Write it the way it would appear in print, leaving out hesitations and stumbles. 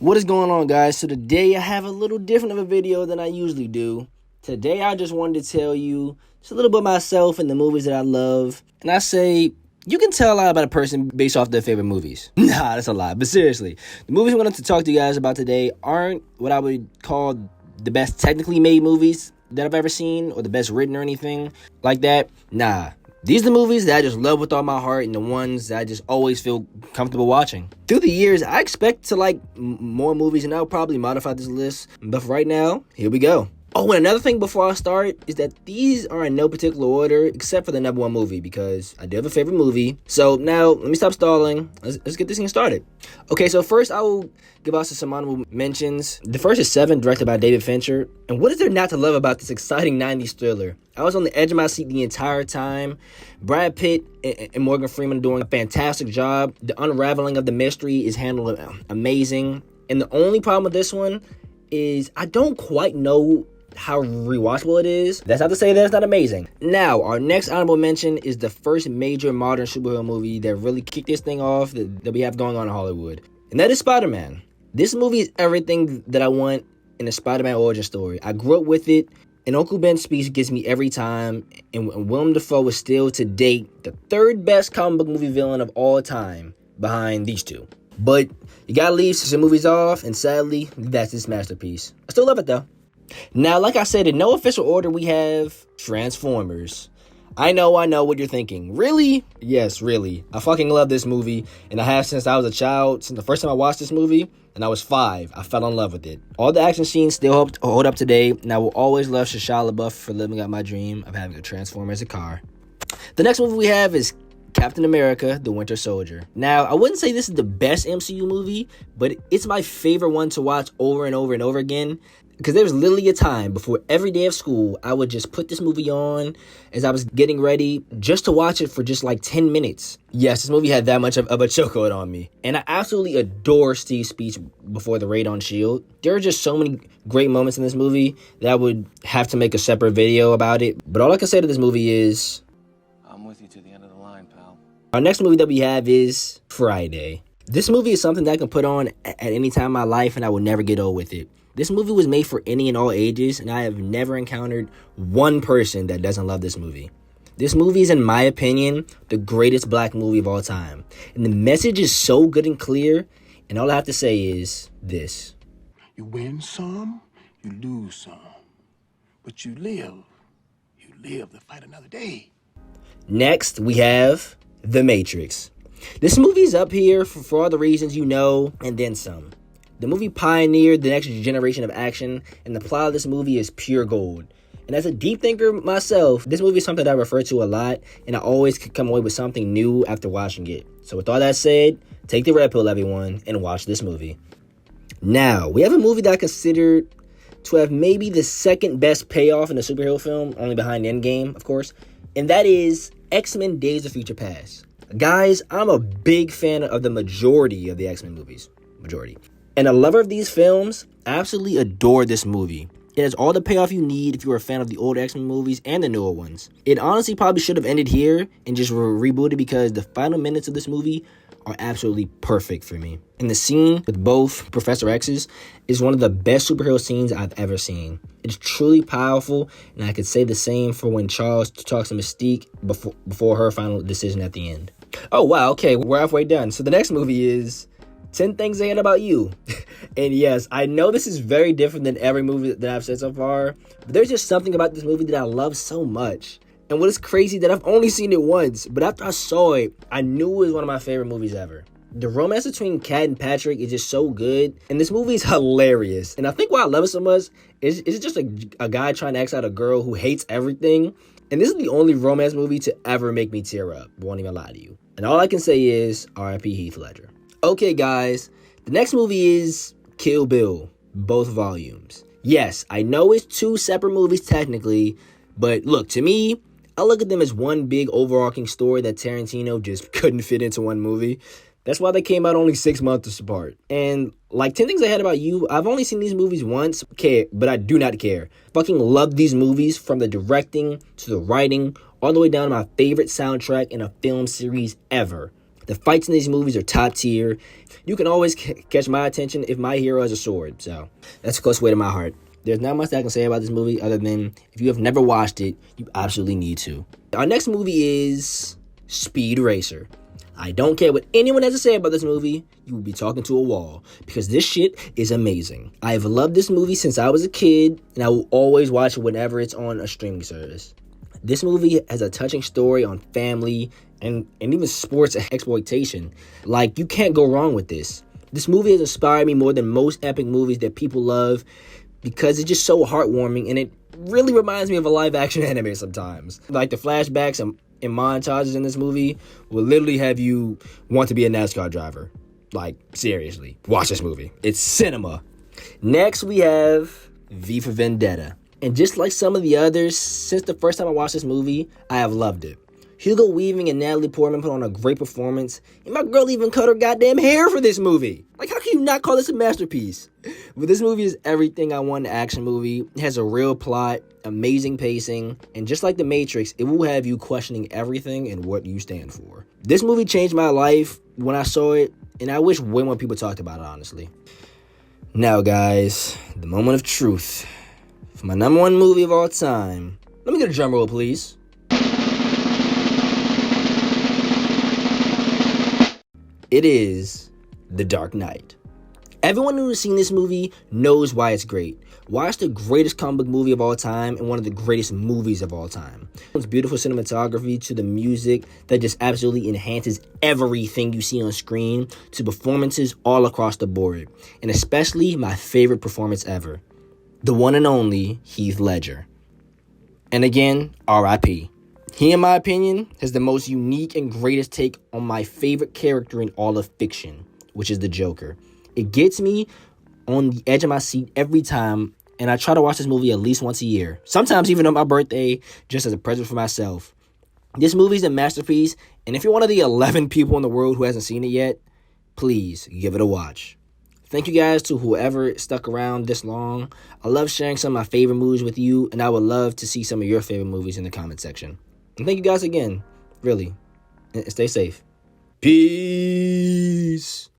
What is going on, guys? So today I have a little different of a video than I usually do. Today I just wanted to tell you just a little bit about myself and the movies that I love. And I say, you can tell a lot about a person based off their favorite movies. Nah, that's a lie. But seriously, the movies I wanted to talk to you guys about today aren't what I would call the best technically made movies that I've ever seen or the best written or anything like that. Nah. These are the movies that I just love with all my heart and the ones that I just always feel comfortable watching. Through the years, I expect to like more movies, and I'll probably modify this list. But for right now, here we go. Oh, and another thing before I start is that these are in no particular order except for the number one movie, because I do have a favorite movie. So now, let me stop stalling. Let's get this thing started. Okay, so first I will give out some honorable mentions. The first is Seven, directed by David Fincher. And what is there not to love about this exciting 90s thriller? I was on the edge of my seat the entire time. Brad Pitt and Morgan Freeman are doing a fantastic job. The unraveling of the mystery is handled amazing. And the only problem with this one is I don't quite know how rewatchable it is. That's not to say that it's not amazing. Now, our next honorable mention is the first major modern superhero movie that really kicked this thing off that we have going on in Hollywood. And that is Spider-Man. This movie is everything that I want in a Spider-Man origin story. I grew up with it, and Uncle Ben's speech gets me every time. And Willem Dafoe is still, to date, the third best comic book movie villain of all time, behind these two. But you gotta leave some movies off, and sadly, that's his masterpiece. I still love it, though. Now, like I said, in no official order, we have Transformers. I know what you're thinking. Really? Yes, really. I fucking love this movie, and I have since I was a child. Since the first time I watched this movie, and I was 5, I fell in love with it. All the action scenes still hold up today, and I will always love Shia LaBeouf for living out my dream of having a Transformer as a car. The next movie we have is Captain America, The Winter Soldier. Now, I wouldn't say this is the best MCU movie, but it's my favorite one to watch over and over and over again. Because there was literally a time before every day of school, I would just put this movie on as I was getting ready just to watch it for just like 10 minutes. Yes, this movie had that much of a chokehold on me. And I absolutely adore Steve's speech before the raid on S.H.I.E.L.D. There are just so many great moments in this movie that I would have to make a separate video about it. But all I can say to this movie is, I'm with you to the end of the line, pal. Our next movie that we have is Friday. This movie is something that I can put on at any time in my life, and I will never get old with it. This movie was made for any and all ages, and I have never encountered one person that doesn't love this movie. This movie is, in my opinion, the greatest black movie of all time. And the message is so good and clear, and all I have to say is this. You win some, you lose some. But you live to fight another day. Next, we have The Matrix. This movie is up here for all the reasons you know, and then some. The movie pioneered the next generation of action, and the plot of this movie is pure gold. And as a deep thinker myself, this movie is something that I refer to a lot, and I always come away with something new after watching it. So with all that said, take the red pill, everyone, and watch this movie. Now, we have a movie that I consider to have maybe the second best payoff in a superhero film, only behind Endgame, of course, and that is X-Men Days of Future Past. Guys, I'm a big fan of the majority of the X-Men movies. Majority. And a lover of these films, absolutely adore this movie. It has all the payoff you need if you're a fan of the old X-Men movies and the newer ones. It honestly probably should have ended here and just rebooted, because the final minutes of this movie are absolutely perfect for me. And the scene with both Professor X's is one of the best superhero scenes I've ever seen. It's truly powerful, and I could say the same for when Charles talks to Mystique before her final decision at the end. Oh, wow, okay, we're halfway done. So the next movie is 10 Things I Hate About You. And yes, I know this is very different than every movie that I've said so far, but there's just something about this movie that I love so much. And what is crazy that I've only seen it once, but after I saw it, I knew it was one of my favorite movies ever. The romance between Kat and Patrick is just so good, and this movie is hilarious. And I think why I love it so much is it's just a guy trying to ask out a girl who hates everything. And this is the only romance movie to ever make me tear up. I won't even lie to you. And all I can say is R.I.P. Heath Ledger. Okay, guys, the next movie is Kill Bill, both volumes. Yes, I know it's 2 separate movies technically, but look, to me, I look at them as one big overarching story that Tarantino just couldn't fit into one movie. That's why they came out only 6 months apart. And like 10 Things I Hate About You, I've only seen these movies once, but I do not care. Fucking love these movies, from the directing to the writing, all the way down to my favorite soundtrack in a film series ever. The fights in these movies are top tier. You can always catch my attention if my hero has a sword. So that's close way to my heart. There's not much that I can say about this movie other than if you have never watched it, you absolutely need to. Our next movie is Speed Racer. I don't care what anyone has to say about this movie, you will be talking to a wall because this shit is amazing. I have loved this movie since I was a kid, and I will always watch it whenever it's on a streaming service. This movie has a touching story on family and even sports exploitation. Like, you can't go wrong with this. This movie has inspired me more than most epic movies that people love because it's just so heartwarming, and it really reminds me of a live-action anime sometimes. Like, the flashbacks and montages in this movie will literally have you want to be a NASCAR driver. Like, seriously, watch this movie. It's cinema. Next, we have V for Vendetta. And just like some of the others, since the first time I watched this movie, I have loved it. Hugo Weaving and Natalie Portman put on a great performance, and my girl even cut her goddamn hair for this movie. Like, how can you not call this a masterpiece? But this movie is everything I want in an action movie. It has a real plot, amazing pacing, and just like The Matrix, it will have you questioning everything and what you stand for. This movie changed my life when I saw it, and I wish way more people talked about it, honestly. Now, guys, the moment of truth. For my number one movie of all time. Let me get a drum roll, please. It is The Dark Knight. Everyone who has seen this movie knows why it's great. Why it's the greatest comic book movie of all time and one of the greatest movies of all time. It's beautiful cinematography to the music that just absolutely enhances everything you see on screen to performances all across the board. And especially my favorite performance ever. The one and only Heath Ledger. And again, R.I.P. He, in my opinion, has the most unique and greatest take on my favorite character in all of fiction, which is the Joker. It gets me on the edge of my seat every time, and I try to watch this movie at least once a year. Sometimes even on my birthday, just as a present for myself. This movie is a masterpiece, and if you're one of the 11 people in the world who hasn't seen it yet, please give it a watch. Thank you guys to whoever stuck around this long. I love sharing some of my favorite movies with you, and I would love to see some of your favorite movies in the comment section. And thank you guys again, really. And stay safe. Peace.